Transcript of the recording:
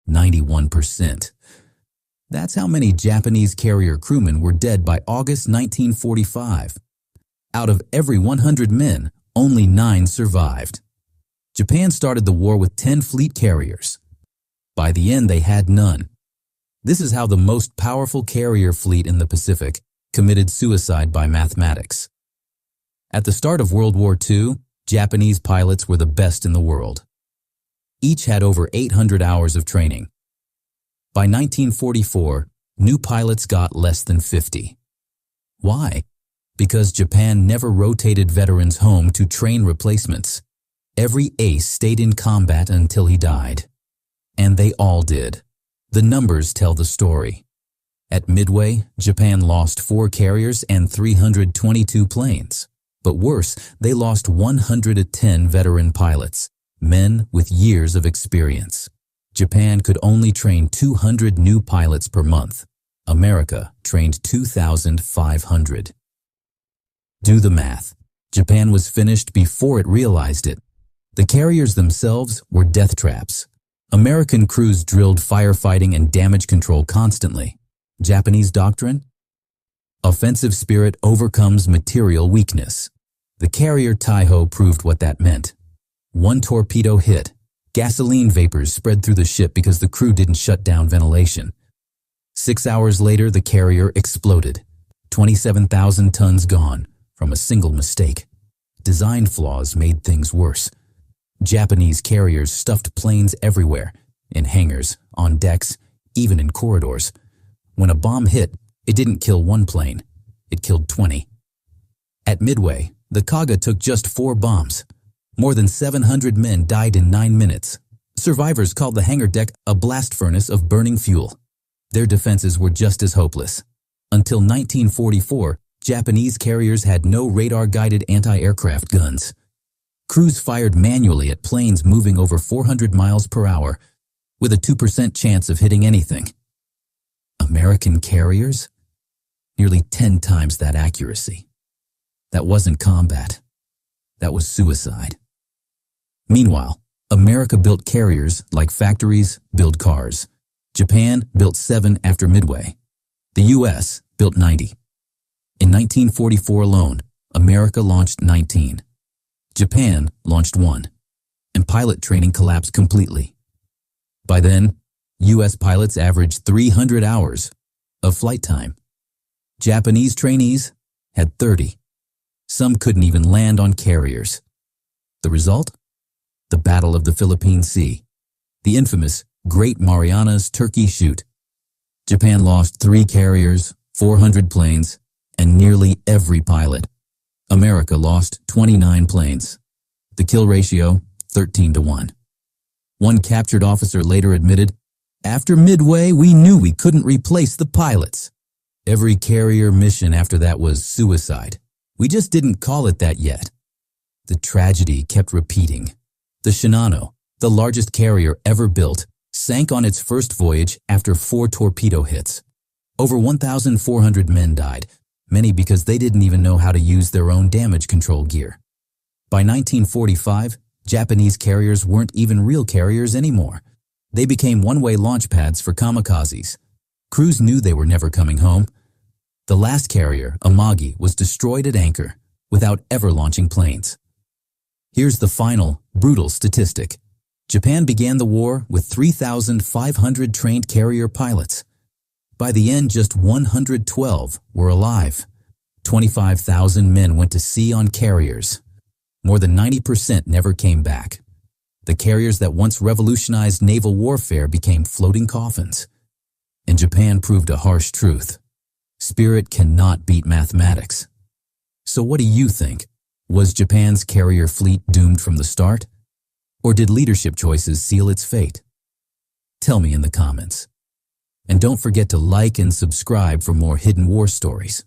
91%. That's how many Japanese carrier crewmen were dead by August 1945. Out of every 100 men, only 9 survived. Japan started the war with 10 fleet carriers. By the end, they had none. This is how the most powerful carrier fleet in the Pacific committed suicide by mathematics. At the start of World War II, Japanese pilots were the best in the world. Each had over 800 hours of training. By 1944, new pilots got less than 50. Why? Because Japan never rotated veterans home to train replacements. Every ace stayed in combat until he died. And they all did. The numbers tell the story. At Midway, Japan lost 4 carriers and 322 planes. But worse, they lost 110 veteran pilots, men with years of experience. Japan could only train 200 new pilots per month. America trained 2,500. Do the math. Japan was finished before it realized it. The carriers themselves were death traps. American crews drilled firefighting and damage control constantly. Japanese doctrine? Offensive spirit overcomes material weakness. The carrier Taiho proved what that meant. One torpedo hit. Gasoline vapors spread through the ship because the crew didn't shut down ventilation. 6 hours later, the carrier exploded. 27,000 tons gone from a single mistake. Design flaws made things worse. Japanese carriers stuffed planes everywhere, in hangars, on decks, even in corridors. When a bomb hit, it didn't kill one plane. It killed 20. At Midway, the Kaga took just 4 bombs. More than 700 men died in 9 minutes. Survivors called the hangar deck a blast furnace of burning fuel. Their defenses were just as hopeless. Until 1944, Japanese carriers had no radar-guided anti-aircraft guns. Crews fired manually at planes moving over 400 miles per hour, with a 2% chance of hitting anything. American carriers? Nearly 10 times that accuracy. That wasn't combat. That was suicide. Meanwhile, America built carriers like factories build cars. Japan built 7 after Midway. The U.S. built 90. In 1944 alone, America launched 19. Japan launched 1, and pilot training collapsed completely. By then, U.S. pilots averaged 300 hours of flight time. Japanese trainees had 30. Some couldn't even land on carriers. The result? The Battle of the Philippine Sea, the infamous Great Marianas Turkey Shoot. Japan lost 3 carriers, 400 planes, and nearly every pilot. America lost 29 planes. The kill ratio, 13-1. One captured officer later admitted, "After Midway, we knew we couldn't replace the pilots. Every carrier mission after that was suicide. We just didn't call it that yet." The tragedy kept repeating. The Shinano, the largest carrier ever built, sank on its first voyage after 4 torpedo hits. Over 1,400 men died, many because they didn't even know how to use their own damage control gear. By 1945, Japanese carriers weren't even real carriers anymore. They became one-way launch pads for kamikazes. Crews knew they were never coming home. The last carrier, Amagi, was destroyed at anchor without ever launching planes. Here's the final, brutal statistic. Japan began the war with 3,500 trained carrier pilots. By the end, just 112 were alive. 25,000 men went to sea on carriers. More than 90% never came back. The carriers that once revolutionized naval warfare became floating coffins. And Japan proved a harsh truth. Spirit cannot beat mathematics. So what do you think? Was Japan's carrier fleet doomed from the start? Or did leadership choices seal its fate? Tell me in the comments. And don't forget to like and subscribe for more hidden war stories.